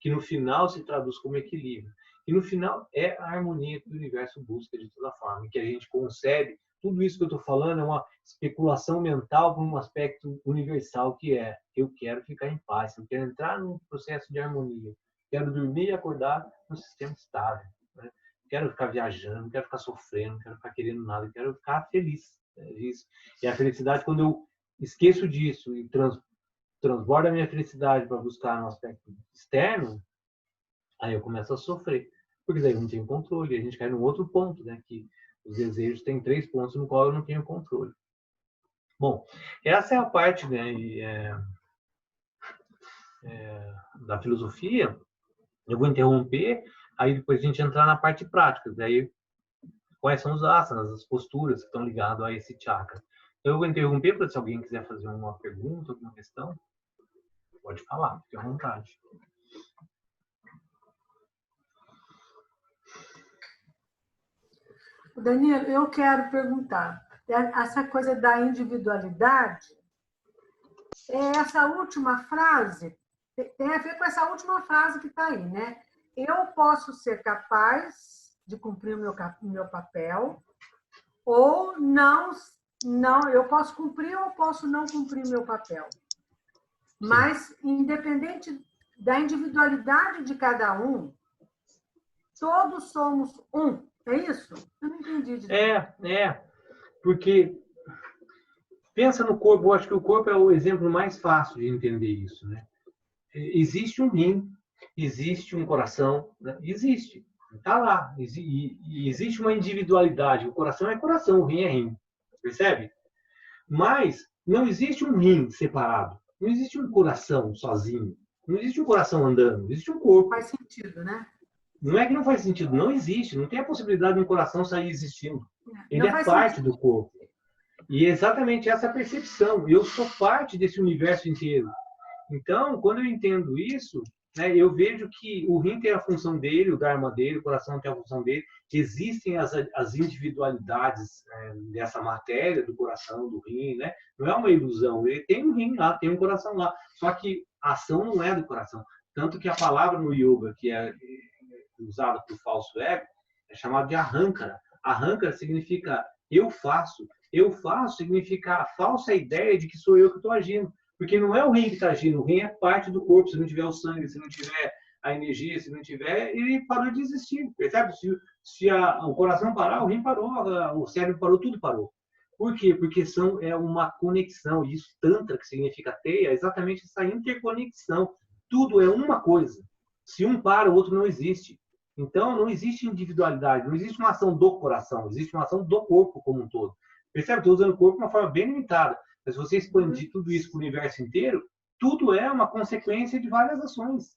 que no final se traduz como equilíbrio. E no final é a harmonia que o universo busca de toda forma, que a gente concebe. Tudo isso que eu estou falando é uma especulação mental para um aspecto universal, que é eu quero ficar em paz, eu quero entrar num processo de harmonia, quero dormir e acordar num sistema estável. Né? Quero ficar viajando, não quero ficar sofrendo, não quero ficar querendo nada, eu quero ficar feliz. É isso. E a felicidade, quando eu esqueço disso e transbordo a minha felicidade para buscar no aspecto externo, aí eu começo a sofrer. Porque daí eu não tenho controle. A gente cai num outro ponto, né? Que os desejos têm 3 pontos no qual eu não tenho controle. Bom, essa é a parte, né, da filosofia. Eu vou interromper, aí depois a gente entrar na parte prática. Daí, quais são os asanas, as posturas que estão ligadas a esse chakra. Então, eu vou interromper para se alguém quiser fazer uma pergunta, alguma questão, pode falar, fique à vontade. Daniel, eu quero perguntar, essa coisa da individualidade, essa última frase, tem a ver com essa última frase que está aí, né? Eu posso ser capaz de cumprir o meu papel, ou não, eu posso cumprir ou posso não cumprir o meu papel. Mas, independente da individualidade de cada um, todos somos um. É isso? Eu não entendi direito. Porque pensa no corpo, eu acho que o corpo é o exemplo mais fácil de entender isso, né? Existe um rim, existe um coração, né? Existe, está lá. E existe uma individualidade. O coração é coração, o rim é rim, percebe? Mas não existe um rim separado, não existe um coração sozinho, não existe um coração andando, existe um corpo. Faz sentido, né? Não é que não faz sentido, não existe, não tem a possibilidade de um coração sair existindo. Ele é parte do corpo. E é exatamente essa percepção. Eu sou parte desse universo inteiro. Então, quando eu entendo isso, né, eu vejo que o rim tem a função dele, o dharma dele, o coração tem a função dele. Existem as individualidades dessa matéria, do coração, do rim. Né? Não é uma ilusão. Ele tem um rim lá, tem um coração lá. Só que a ação não é do coração. Tanto que a palavra no yoga, que é usada para o falso ego, é chamada de arrancara. Arrancara significa eu faço. Eu faço significa a falsa ideia de que sou eu que estou agindo. Porque não é o rim que está agindo, o rim é parte do corpo. Se não tiver o sangue, se não tiver a energia, se não tiver, ele parou de existir, percebe? Se o coração parar, o rim parou, o cérebro parou, tudo parou. Por quê? Porque é uma conexão, e isso tantra, que significa teia, é exatamente essa interconexão. Tudo é uma coisa. Se um para, o outro não existe. Então, não existe individualidade, não existe uma ação do coração, existe uma ação do corpo como um todo. Percebe? Estou usando o corpo de uma forma bem limitada. Mas se você expandir tudo isso para o universo inteiro, tudo é uma consequência de várias ações.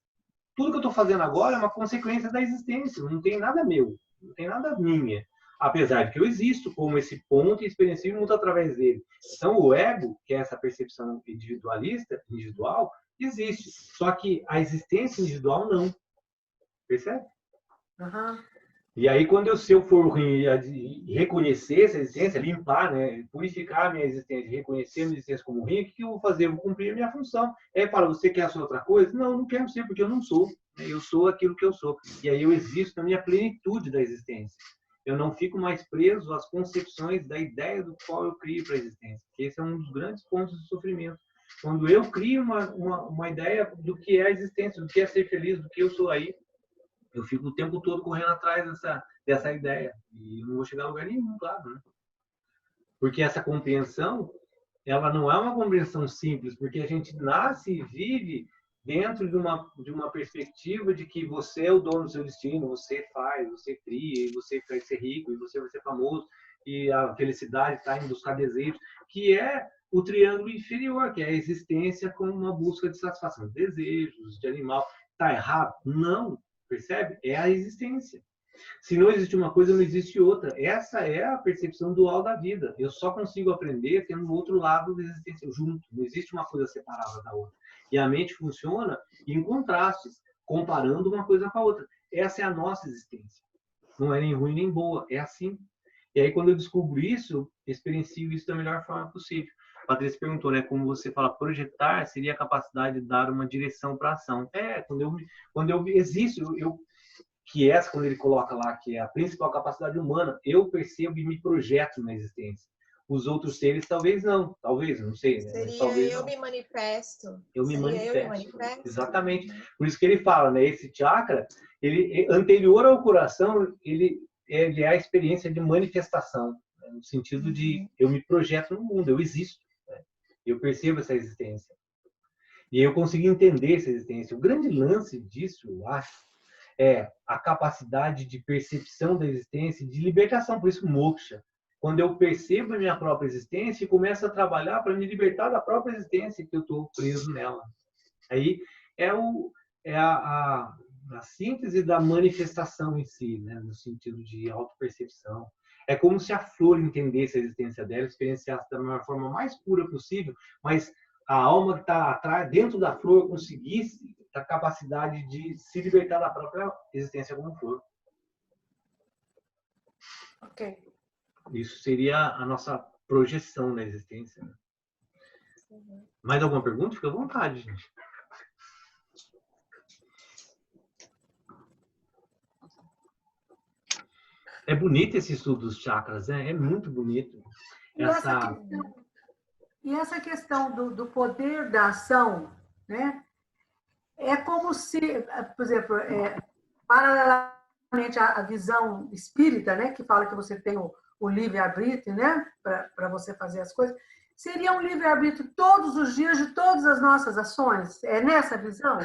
Tudo que eu estou fazendo agora é uma consequência da existência, não tem nada meu, não tem nada minha. Apesar de que eu existo como esse ponto e experiencio muito através dele. Então, o ego, que é essa percepção individualista, individual, existe. Só que a existência individual não. Percebe? Uhum. E aí, se eu for reconhecer essa existência, limpar, né, purificar a minha existência, reconhecer a minha existência como ruim, o que eu vou fazer? Eu vou cumprir a minha função. Para você quer ser outra coisa? Não, não quero ser, porque eu não sou. Eu sou aquilo que eu sou. E aí eu existo na minha plenitude da existência. Eu não fico mais preso às concepções da ideia do qual eu crio para a existência. Esse é um dos grandes pontos de sofrimento. Quando eu crio uma ideia do que é a existência, do que é ser feliz, do que eu sou aí, eu fico o tempo todo correndo atrás dessa ideia. E não vou chegar a lugar nenhum, claro, né? Porque essa compreensão, ela não é uma compreensão simples, porque a gente nasce e vive dentro de uma perspectiva de que você é o dono do seu destino, você faz, você cria, e você vai ser rico, e você vai ser famoso, e a felicidade está em buscar desejos, que é o triângulo inferior, que é a existência como uma busca de satisfação de desejos, de animal. Está errado? Não. Percebe? É a existência. Se não existe uma coisa, não existe outra. Essa é a percepção dual da vida. Eu só consigo aprender tendo o outro lado da existência junto. Não existe uma coisa separada da outra. E a mente funciona em contrastes, comparando uma coisa com a outra. Essa é a nossa existência. Não é nem ruim nem boa, é assim. E aí, quando eu descubro isso, eu experiencio isso da melhor forma possível. A Patrícia perguntou, né, como você fala, projetar seria a capacidade de dar uma direção para a ação. Quando eu existo, que essa, quando ele coloca lá, que é a principal capacidade humana, eu percebo e me projeto na existência. Os outros seres, talvez não, sei. Né? Seria talvez eu não. me manifesto. Eu me manifesto. Eu me manifesto. Exatamente. Por isso que ele fala, né, esse chakra, ele anterior ao coração, ele é a experiência de manifestação, né? No sentido de eu me projeto no mundo, eu existo. Né? Eu percebo essa existência. E eu consigo entender essa existência. O grande lance disso, eu acho, é a capacidade de percepção da existência e de libertação, por isso moksha. Quando eu percebo a minha própria existência e começo a trabalhar para me libertar da própria existência que eu estou preso nela. Aí é a síntese da manifestação em si, né? No sentido de autopercepção. É como se a flor entendesse a existência dela, experienciasse da forma mais pura possível, mas a alma que está atrás, dentro da flor, conseguisse a capacidade de se libertar da própria existência como flor. Ok. Isso seria a nossa projeção na existência. Né? Mais alguma pergunta? Fica à vontade, gente. É bonito esse estudo dos chakras, né? É muito bonito. E essa questão do poder da ação, né? É como se, por exemplo, paralelamente à visão espírita, né? Que fala que você tem o livre-arbítrio, né? Para você fazer as coisas. Seria um livre-arbítrio todos os dias de todas as nossas ações? É nessa visão?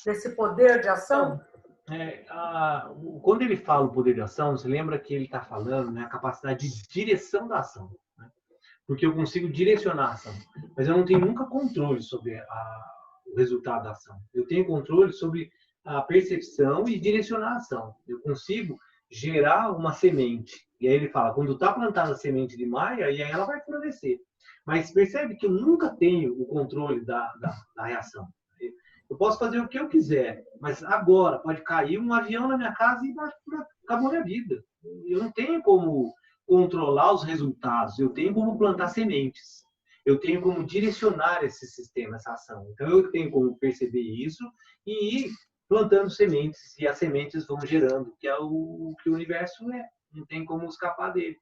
Desse poder de ação? Quando ele fala o poder de ação, você lembra que ele está falando, né, a capacidade de direção da ação. Né? Porque eu consigo direcionar a ação, mas eu não tenho nunca controle sobre o resultado da ação. Eu tenho controle sobre a percepção e direcionar a ação. Eu consigo gerar uma semente. E aí ele fala, quando está plantada a semente de maia, e aí ela vai florescer. Mas percebe que eu nunca tenho o controle da reação. Eu posso fazer o que eu quiser, mas agora pode cair um avião na minha casa e acabou minha vida. Eu não tenho como controlar os resultados, eu tenho como plantar sementes. Eu tenho como direcionar esse sistema, essa ação. Então, eu tenho como perceber isso e ir plantando sementes, e as sementes vão gerando, que é o que o universo é. Não tem como escapar dele.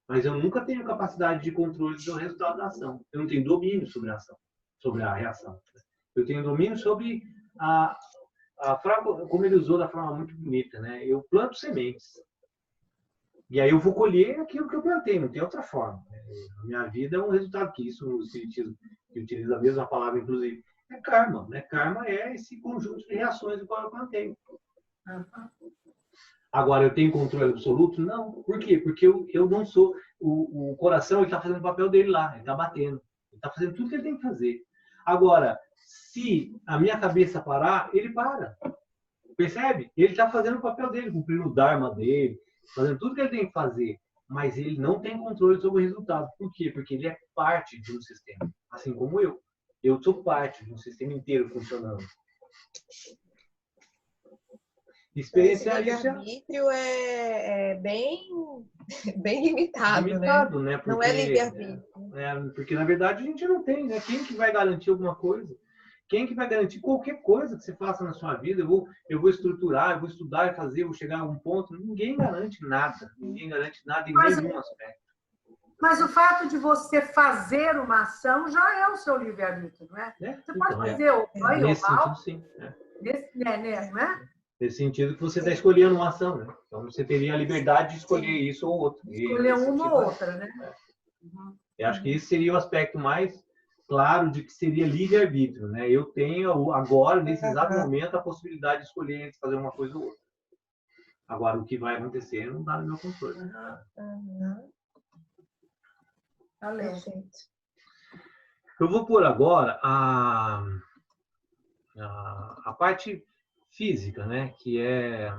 Mas eu nunca tenho capacidade de controle do resultado da ação. Eu não tenho domínio sobre a ação, sobre a reação. Eu tenho domínio sobre a frase, como ele usou da forma muito bonita, né? Eu planto sementes. E aí eu vou colher aquilo que eu plantei, não tem outra forma. A minha vida é um resultado que isso, no espiritismo, que utiliza a mesma palavra, inclusive, é karma, né? Karma é esse conjunto de reações do qual eu plantei. Agora, eu tenho controle absoluto? Não. Por quê? Porque eu não sou... O coração está fazendo o papel dele lá, ele está batendo. Ele está fazendo tudo que ele tem que fazer. Agora, se a minha cabeça parar, ele para. Percebe? Ele está fazendo o papel dele, cumprindo o dharma dele, fazendo tudo que ele tem que fazer. Mas ele não tem controle sobre o resultado. Por quê? Porque ele é parte de um sistema. Assim como eu. Eu sou parte de um sistema inteiro funcionando. Experienciar esse livre-arbítrio é bem limitado, limitado, né? Porque, não é livre-arbítrio. Porque, na verdade, a gente não tem, né? Quem que vai garantir alguma coisa? Quem que vai garantir qualquer coisa que você faça na sua vida? Eu vou estruturar, eu vou estudar e fazer, eu vou chegar a um ponto. Ninguém garante nada. Ninguém garante nada em nenhum aspecto. Mas o fato de você fazer uma ação já é o seu livre-arbítrio, não é? Você pode fazer o bem ou o mal. Sim. Não é? Nesse sentido que você está escolhendo uma ação, né? Então você teria a liberdade de escolher isso ou outro. Escolher uma ou outra, né? Eu acho que esse seria o aspecto mais claro de que seria livre-arbítrio, né? Eu tenho agora, nesse exato momento, a possibilidade de escolher entre fazer uma coisa ou outra. Agora, o que vai acontecer não está no meu controle. Eu vou pôr agora a parte física, né? Que é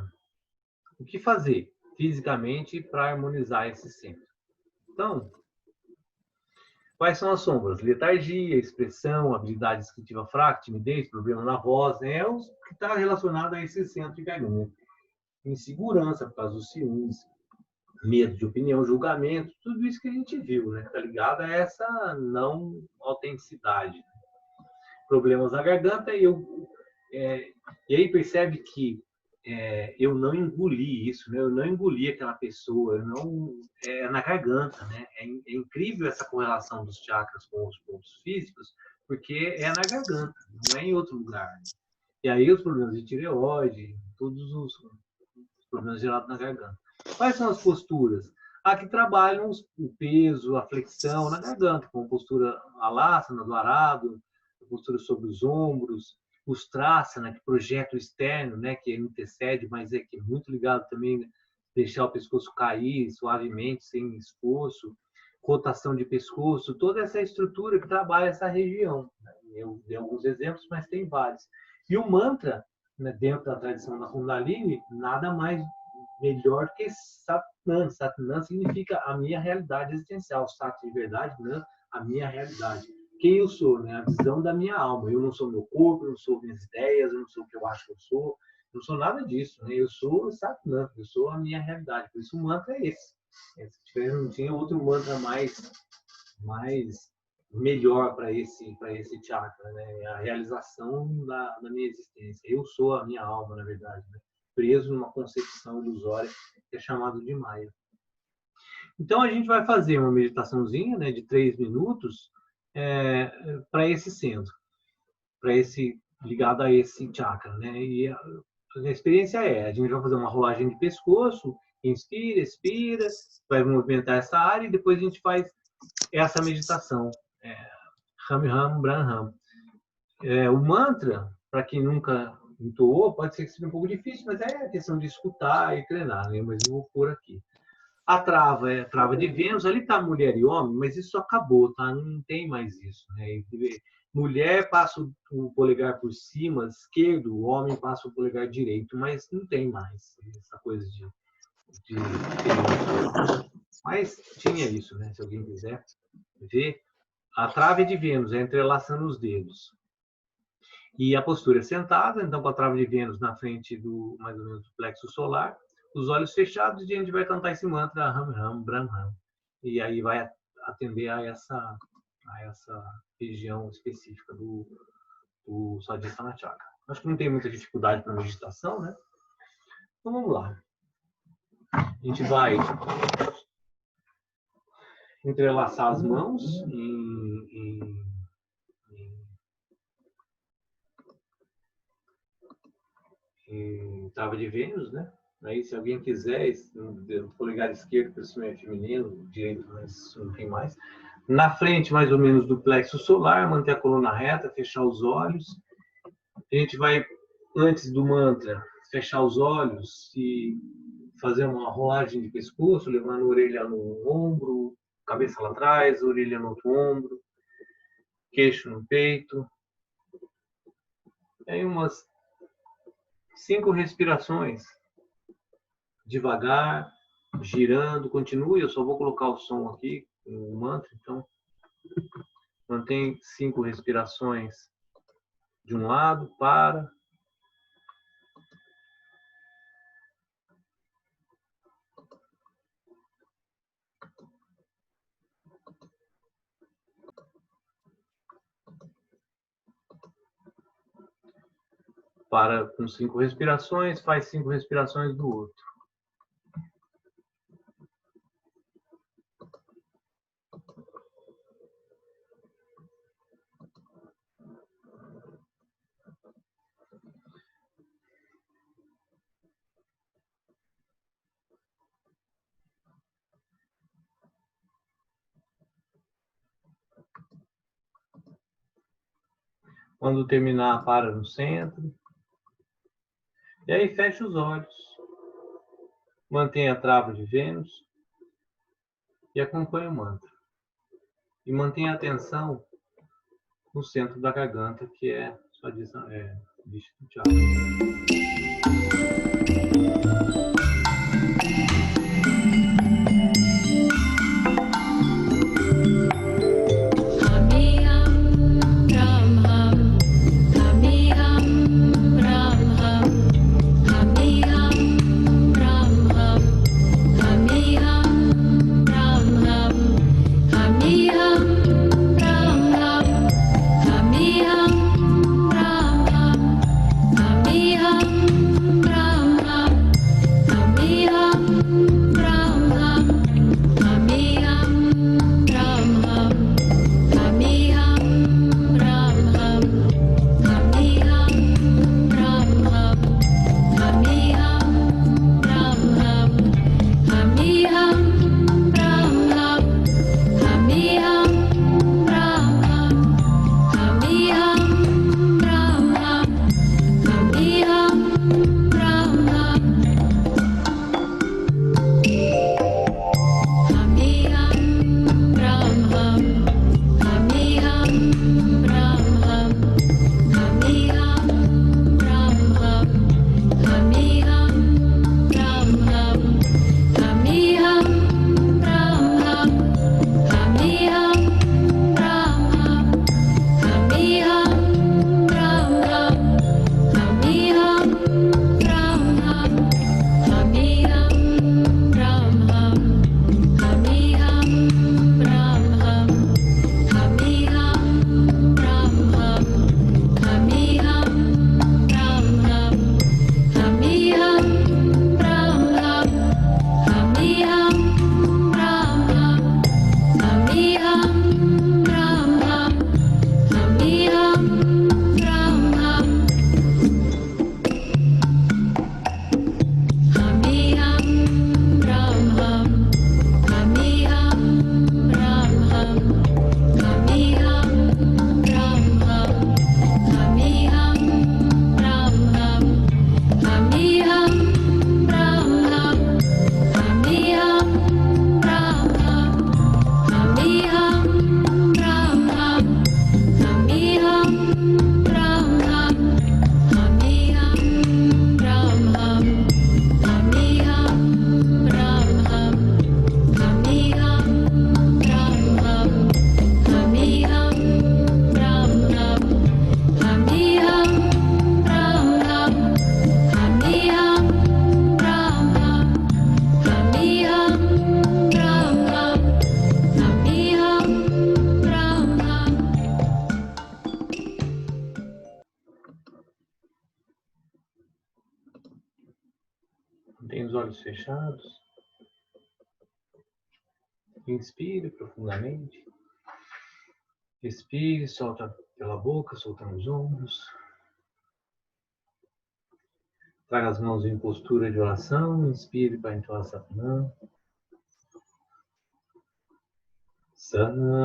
o que fazer fisicamente para harmonizar esse centro. Então, quais são as sombras? Letargia, expressão, habilidade descritiva fraca, timidez, problema na voz, é o que está relacionado a esse centro de garganta. Insegurança por causa dos ciúmes, medo de opinião, julgamento, tudo isso que a gente viu, né? Está ligado a essa não autenticidade. Problemas na garganta e aí percebe que eu não engoli isso, né? Eu não engoli aquela pessoa, eu não é na garganta, né? É incrível essa correlação dos chakras com os pontos físicos, porque é na garganta, não é em outro lugar. E aí os problemas de tireoide, todos os problemas gerados na garganta. Quais são as posturas? Aqui trabalham o peso, a flexão na garganta, com postura alasana, do arado, postura sobre os ombros, os trasana, que projeta o externo, né, que antecede, mas que é muito ligado também, né, deixar o pescoço cair suavemente, sem esforço, rotação de pescoço, toda essa estrutura que trabalha essa região. Eu dei alguns exemplos, mas tem vários. E o mantra, né, dentro da tradição da Kundalini, nada mais melhor que Satnam. Satnam significa a minha realidade existencial. Sat de verdade, Nam, a minha realidade. Quem eu sou, né? A visão da minha alma. Eu não sou meu corpo, eu não sou minhas ideias, eu não sou o que eu acho que eu sou, eu não sou nada disso, né? Eu sou Satnam, eu sou a minha realidade. Por isso o mantra é esse. Não tinha outro mantra mais melhor para esse chakra, né? A realização da minha existência. Eu sou a minha alma, na verdade, né? Preso numa concepção ilusória que é chamado de Maya. Então a gente vai fazer uma meditaçãozinha, né, de 3 minutos para esse centro, para esse ligado a esse chakra, né? E a experiência a gente vai fazer uma rolagem de pescoço, inspira, expira, vai movimentar essa área e depois a gente faz essa meditação, Ram Ram Brahman. O mantra, para quem nunca entoou, pode ser que seja um pouco difícil, mas é questão de escutar e treinar, né? Mas eu vou pôr aqui. A trava é a trava de Vênus, ali está mulher e homem, mas isso acabou, tá? Não tem mais isso, né? Mulher passa o polegar por cima, esquerdo, o homem passa o polegar direito, mas não tem mais essa coisa de mas tinha isso, né? Se alguém quiser ver. A trave de Vênus é entrelaçando os dedos. E a postura é sentada, então com a trave de Vênus na frente do, mais ou menos, do plexo solar, os olhos fechados e a gente vai cantar esse mantra Ram Ram Brahman. E aí vai atender a essa região específica do Svadhisthana Chakra. Acho que não tem muita dificuldade para meditação, né? Então vamos lá. A gente vai entrelaçar as mãos em trava de Vênus, né? Aí, se alguém quiser, o polegar esquerdo para cima é feminino, o direito mas não tem mais. Na frente, mais ou menos, do plexo solar, manter a coluna reta, fechar os olhos. A gente vai, antes do mantra, fechar os olhos e fazer uma rolagem de pescoço, levando a orelha no ombro, cabeça lá atrás, orelha no outro ombro, queixo no peito. Aí umas 5 respirações, devagar, girando, continue. Eu só vou colocar o som aqui, o mantra, então mantém 5 respirações de um lado, para. Para com 5 respirações, faz 5 respirações do outro. Quando terminar, para no centro. E aí fecha os olhos. Mantenha a trava de Vênus. E acompanhe o mantra. E mantenha a atenção no centro da garganta, que é sua Vishuddha. Mantém os olhos fechados. Inspire profundamente. Expire, solta pela boca, soltando os ombros. Traga as mãos em postura de oração. Inspire para entoar Satnam. Satnam.